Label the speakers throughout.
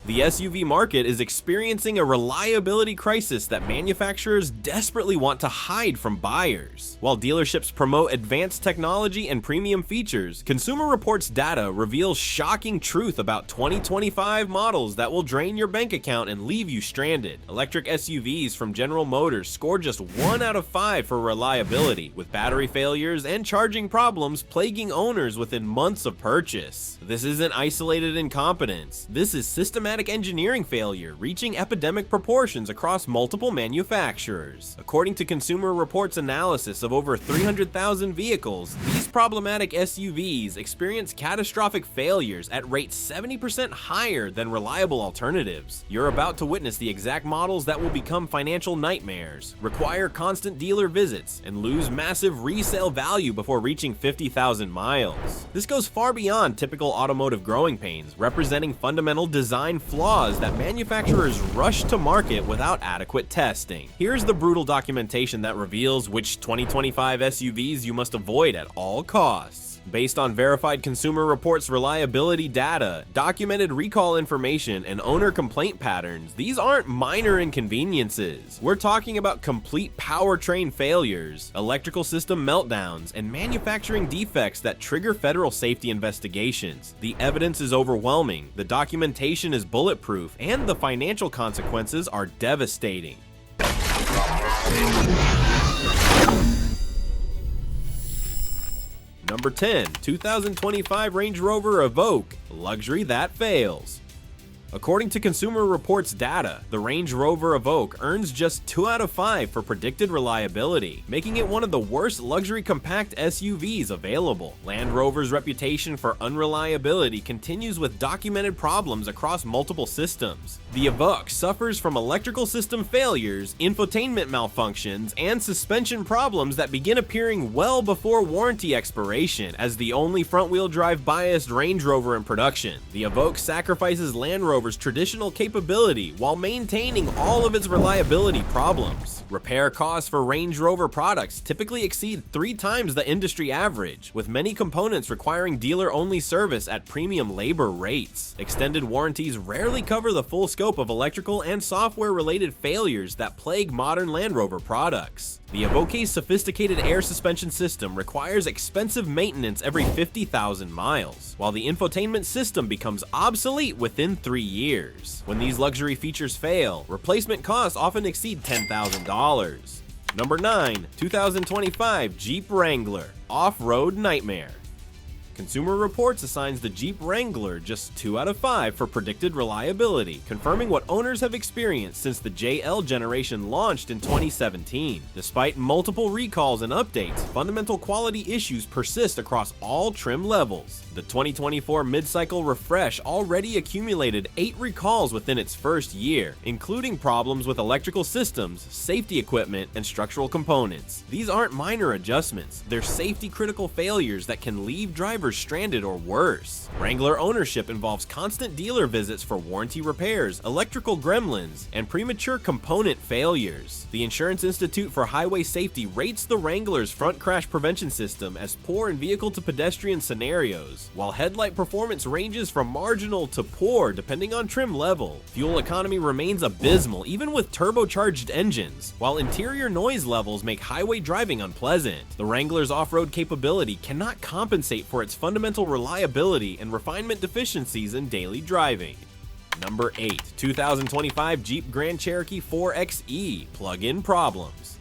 Speaker 1: The SUV market is experiencing a reliability crisis that manufacturers desperately want to hide from buyers. While dealerships promote advanced technology and premium features, Consumer Reports data reveals shocking truth about 2025 models that will drain your bank account and leave you stranded. Electric SUVs from General Motors score just 1 out of 5 for reliability, with battery failures and charging problems plaguing owners within months of purchase. This isn't isolated incompetence. This is systematic engineering failure reaching epidemic proportions across multiple manufacturers. According to Consumer Reports analysis of over 300,000 vehicles, these problematic SUVs experience catastrophic failures at rates 70% higher than reliable alternatives. You're about to witness the exact models that will become financial nightmares, require constant dealer visits, and lose massive resale value before reaching 50,000 miles. This goes far beyond typical automotive growing pains, representing fundamental design flaws that manufacturers rush to market without adequate testing. Here's the brutal documentation that reveals which 2025 SUVs you must avoid at all costs. Based on verified Consumer Reports reliability data, documented recall information, and owner complaint patterns, these aren't minor inconveniences. We're talking about complete powertrain failures, electrical system meltdowns, and manufacturing defects that trigger federal safety investigations. The evidence is overwhelming, the documentation is bulletproof, and the financial consequences are devastating. Number 10, 2025 Range Rover Evoque, luxury that fails. According to Consumer Reports data, the Range Rover Evoque earns just 2 out of 5 for predicted reliability, making it one of the worst luxury compact SUVs available. Land Rover's reputation for unreliability continues with documented problems across multiple systems. The Evoque suffers from electrical system failures, infotainment malfunctions, and suspension problems that begin appearing well before warranty expiration. As the only front-wheel drive biased Range Rover in production, the Evoque sacrifices Land Rover's traditional capability while maintaining all of its reliability problems. Repair costs for Range Rover products typically exceed 3 times the industry average, with many components requiring dealer-only service at premium labor rates. Extended warranties rarely cover the full scope of electrical and software-related failures that plague modern Land Rover products. The Evoque's sophisticated air suspension system requires expensive maintenance every 50,000 miles, while the infotainment system becomes obsolete within 3 years. When these luxury features fail, replacement costs often exceed $10,000. Number 9, 2025 Jeep Wrangler, off-road nightmare. Consumer Reports assigns the Jeep Wrangler just 2 out of 5 for predicted reliability, confirming what owners have experienced since the JL generation launched in 2017. Despite multiple recalls and updates, fundamental quality issues persist across all trim levels. The 2024 mid-cycle refresh already accumulated 8 recalls within its first year, including problems with electrical systems, safety equipment, and structural components. These aren't minor adjustments, they're safety-critical failures that can leave drivers stranded or worse. Wrangler ownership involves constant dealer visits for warranty repairs, electrical gremlins, and premature component failures. The Insurance Institute for Highway Safety rates the Wrangler's front crash prevention system as poor in vehicle-to-pedestrian scenarios, while headlight performance ranges from marginal to poor depending on trim level. Fuel economy remains abysmal even with turbocharged engines, while interior noise levels make highway driving unpleasant. The Wrangler's off-road capability cannot compensate for its fundamental reliability and refinement deficiencies in daily driving. Number 8, 2025 Jeep Grand Cherokee 4xe, plug-in problems.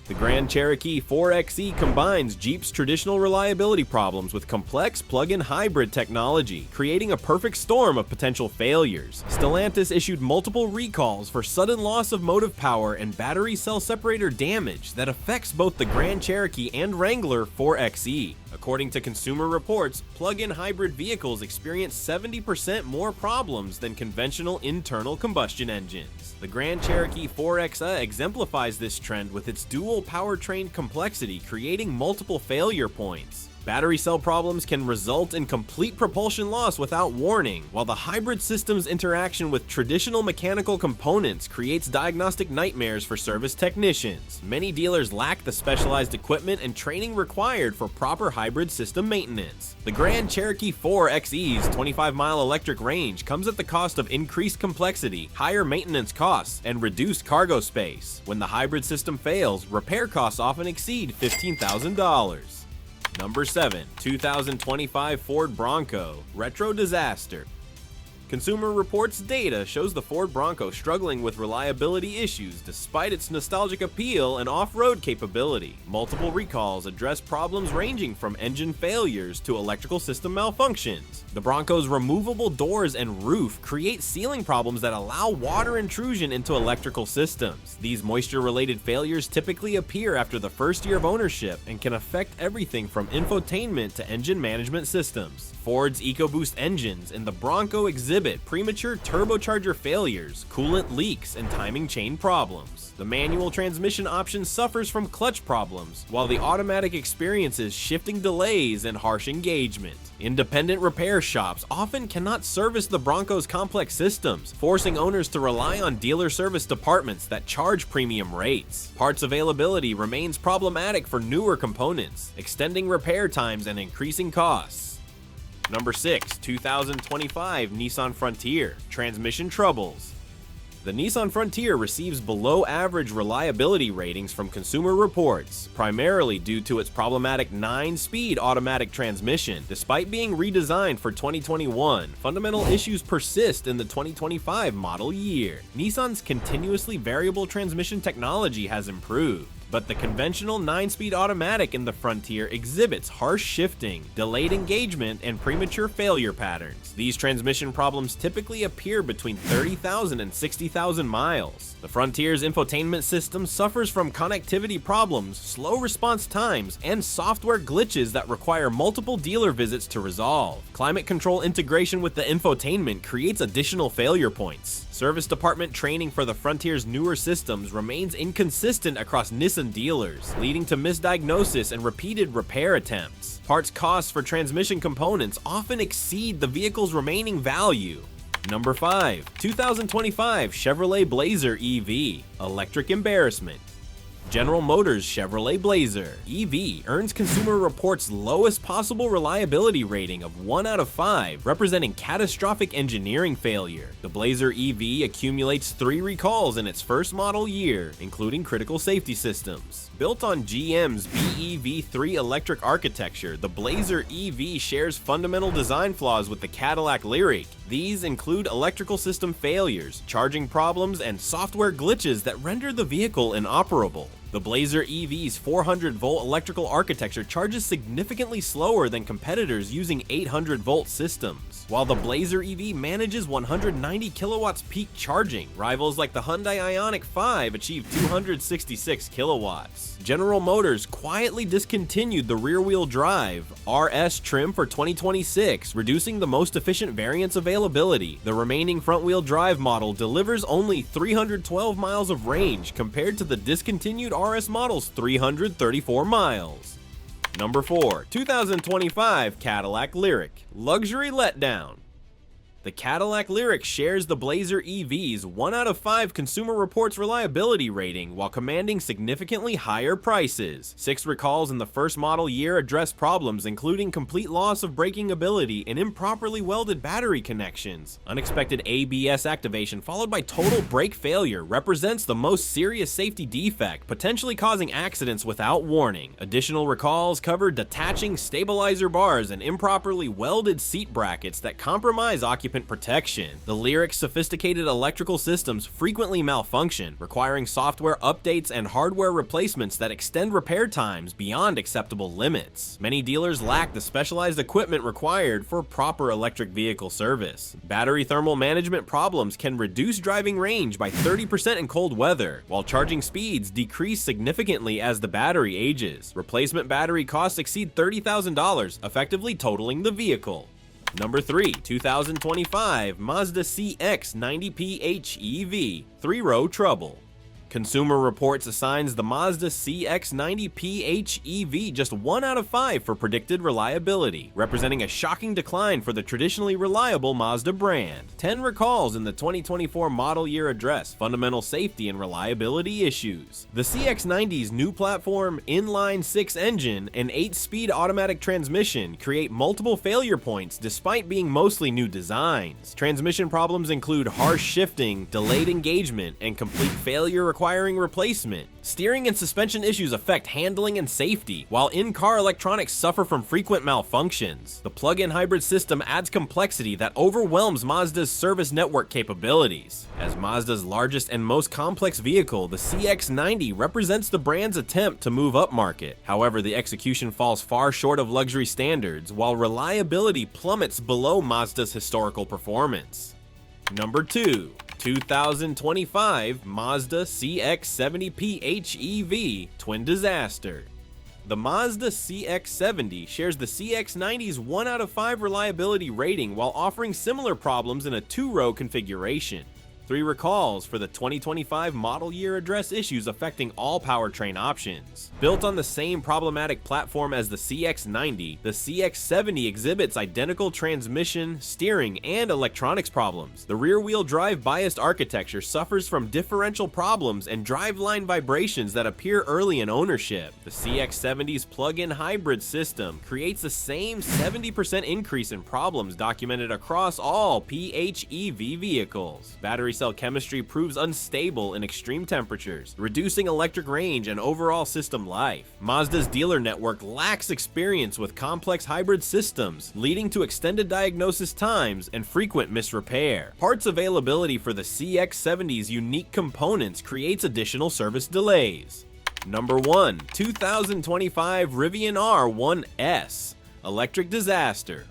Speaker 1: The Grand Cherokee 4xe combines Jeep's traditional reliability problems with complex plug-in hybrid technology, creating a perfect storm of potential failures. Stellantis issued multiple recalls for sudden loss of motive power and battery cell separator damage that affects both the Grand Cherokee and Wrangler 4xe. According to Consumer Reports, plug-in hybrid vehicles experience 70% more problems than conventional internal combustion engines. The Grand Cherokee 4xe exemplifies this trend with its dual powertrain complexity, creating multiple failure points. Battery cell problems can result in complete propulsion loss without warning, while the hybrid system's interaction with traditional mechanical components creates diagnostic nightmares for service technicians. Many dealers lack the specialized equipment and training required for proper hybrid system maintenance. The Grand Cherokee 4 XE's 25-mile electric range comes at the cost of increased complexity, higher maintenance costs, and reduced cargo space. When the hybrid system fails, repair costs often exceed $15,000. Number 7. 2025 Ford Bronco Retro Disaster. Consumer Reports data shows the Ford Bronco struggling with reliability issues despite its nostalgic appeal and off-road capability. Multiple recalls address problems ranging from engine failures to electrical system malfunctions. The Bronco's removable doors and roof create sealing problems that allow water intrusion into electrical systems. These moisture-related failures typically appear after the first year of ownership and can affect everything from infotainment to engine management systems. Ford's EcoBoost engines in the Bronco exhibit premature turbocharger failures, coolant leaks, and timing chain problems. The manual transmission option suffers from clutch problems, while the automatic experiences shifting delays and harsh engagement. Independent repair shops often cannot service the Bronco's complex systems, forcing owners to rely on dealer service departments that charge premium rates. Parts availability remains problematic for newer components, extending repair times and increasing costs. Number 6. 2025 Nissan Frontier Transmission Troubles. The Nissan Frontier receives below-average reliability ratings from Consumer Reports, primarily due to its problematic 9-speed automatic transmission. Despite being redesigned for 2021, fundamental issues persist in the 2025 model year. Nissan's continuously variable transmission technology has improved, but the conventional 9-speed automatic in the Frontier exhibits harsh shifting, delayed engagement, and premature failure patterns. These transmission problems typically appear between 30,000 and 60,000 miles. The Frontier's infotainment system suffers from connectivity problems, slow response times, and software glitches that require multiple dealer visits to resolve. Climate control integration with the infotainment creates additional failure points. Service department training for the Frontier's newer systems remains inconsistent across Nissan dealers, leading to misdiagnosis and repeated repair attempts. Parts costs for transmission components often exceed the vehicle's remaining value. Number 5. 2025 Chevrolet Blazer EV Electric Embarrassment. General Motors Chevrolet Blazer EV earns Consumer Reports' lowest possible reliability rating of 1 out of 5, representing catastrophic engineering failure. The Blazer EV accumulates 3 recalls in its first model year, including critical safety systems. Built on GM's BEV3 electric architecture, the Blazer EV shares fundamental design flaws with the Cadillac Lyriq. These include electrical system failures, charging problems, and software glitches that render the vehicle inoperable. The Blazer EV's 400-volt electrical architecture charges significantly slower than competitors using 800-volt systems, while the Blazer EV manages 190 kilowatts peak charging. Rivals like the Hyundai Ioniq 5 achieve 266 kilowatts. General Motors quietly discontinued the rear-wheel drive RS trim for 2026, reducing the most efficient variant's availability. The remaining front-wheel drive model delivers only 312 miles of range compared to the discontinued RS model's 334 miles. Number 4. 2025 Cadillac Lyriq Luxury Letdown. The Cadillac Lyriq shares the Blazer EV's 1 out of 5 Consumer Reports reliability rating while commanding significantly higher prices. 6 recalls in the first model year address problems including complete loss of braking ability and improperly welded battery connections. Unexpected ABS activation followed by total brake failure represents the most serious safety defect, potentially causing accidents without warning. Additional recalls cover detaching stabilizer bars and improperly welded seat brackets that compromise occupant protection. The Lyriq's sophisticated electrical systems frequently malfunction, requiring software updates and hardware replacements that extend repair times beyond acceptable limits. Many dealers lack the specialized equipment required for proper electric vehicle service. Battery thermal management problems can reduce driving range by 30% in cold weather, while charging speeds decrease significantly as the battery ages. Replacement battery costs exceed $30,000, effectively totaling the vehicle. Number 3. 2025 Mazda CX-90P HEV 3-row trouble. Consumer Reports assigns the Mazda CX-90 PHEV just 1 out of 5 for predicted reliability, representing a shocking decline for the traditionally reliable Mazda brand. 10 recalls in the 2024 model year address fundamental safety and reliability issues. The CX-90's new platform, inline-6 engine, and 8-speed automatic transmission create multiple failure points despite being mostly new designs. Transmission problems include harsh shifting, delayed engagement, and complete failure requiring replacement. Steering and suspension issues affect handling and safety, while in-car electronics suffer from frequent malfunctions. The plug-in hybrid system adds complexity that overwhelms Mazda's service network capabilities. As Mazda's largest and most complex vehicle, the CX-90 represents the brand's attempt to move upmarket. However, the execution falls far short of luxury standards, while reliability plummets below Mazda's historical performance. Number 2. 2025 Mazda CX-70 PHEV Twin Disaster. The Mazda CX-70 shares the CX-90's 1 out of 5 reliability rating while offering similar problems in a 2-row configuration. 3 recalls for the 2025 model year address issues affecting all powertrain options. Built on the same problematic platform as the CX-90, the CX-70 exhibits identical transmission, steering, and electronics problems. The rear-wheel drive biased architecture suffers from differential problems and driveline vibrations that appear early in ownership. The CX-70's plug-in hybrid system creates the same 70% increase in problems documented across all PHEV vehicles. Battery cell chemistry proves unstable in extreme temperatures, reducing electric range and overall system life. Mazda's dealer network lacks experience with complex hybrid systems, leading to extended diagnosis times and frequent misrepair. Parts availability for the CX-70's unique components creates additional service delays. Number 1. 2025 Rivian R1S Electric Disaster.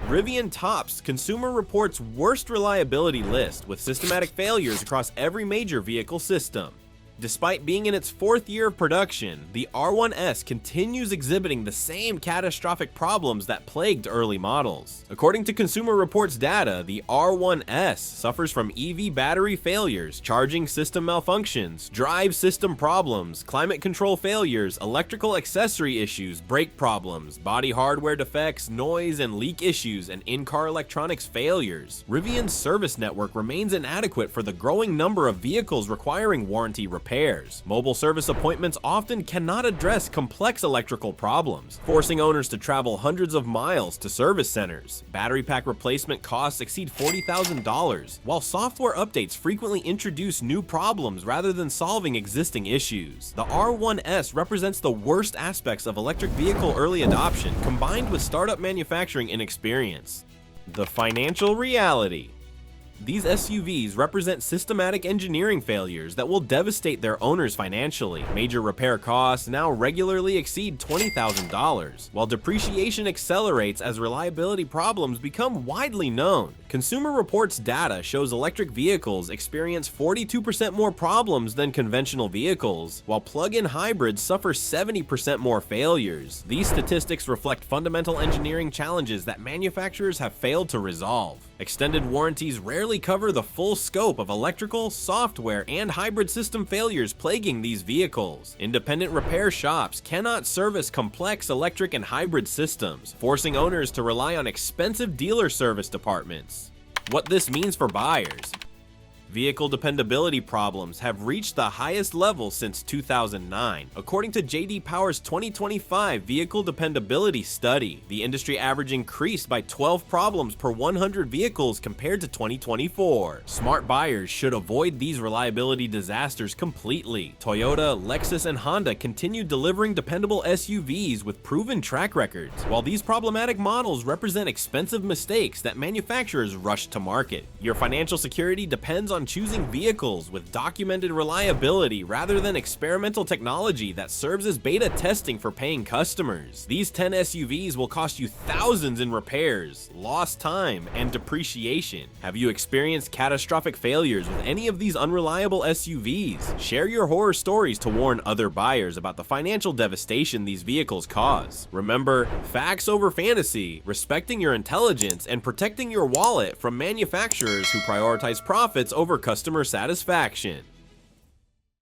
Speaker 1: Rivian tops Consumer Reports' worst reliability list with systematic failures across every major vehicle system. Despite being in its 4th year of production, the R1S continues exhibiting the same catastrophic problems that plagued early models. According to Consumer Reports data, the R1S suffers from EV battery failures, charging system malfunctions, drive system problems, climate control failures, electrical accessory issues, brake problems, body hardware defects, noise and leak issues, and in-car electronics failures. Rivian's service network remains inadequate for the growing number of vehicles requiring warranty repairs. Mobile service appointments often cannot address complex electrical problems, forcing owners to travel hundreds of miles to service centers. Battery pack replacement costs exceed $40,000, while software updates frequently introduce new problems rather than solving existing issues. The R1S represents the worst aspects of electric vehicle early adoption combined with startup manufacturing inexperience. The financial reality. These SUVs represent systematic engineering failures that will devastate their owners financially. Major repair costs now regularly exceed $20,000, while depreciation accelerates as reliability problems become widely known. Consumer Reports data shows electric vehicles experience 42% more problems than conventional vehicles, while plug-in hybrids suffer 70% more failures. These statistics reflect fundamental engineering challenges that manufacturers have failed to resolve. Extended warranties rarely cover the full scope of electrical, software, and hybrid system failures plaguing these vehicles. Independent repair shops cannot service complex electric and hybrid systems, forcing owners to rely on expensive dealer service departments. What this means for buyers. Vehicle dependability problems have reached the highest level since 2009. According to J.D. Power's 2025 Vehicle Dependability Study, the industry average increased by 12 problems per 100 vehicles compared to 2024. Smart buyers should avoid these reliability disasters completely. Toyota, Lexus, and Honda continue delivering dependable SUVs with proven track records, while these problematic models represent expensive mistakes that manufacturers rush to market. Your financial security depends on choosing vehicles with documented reliability rather than experimental technology that serves as beta testing for paying customers. These 10 SUVs will cost you thousands in repairs, lost time, and depreciation. Have you experienced catastrophic failures with any of these unreliable SUVs? Share your horror stories to warn other buyers about the financial devastation these vehicles cause. Remember, facts over fantasy, respecting your intelligence, and protecting your wallet from manufacturers who prioritize profits over customer satisfaction.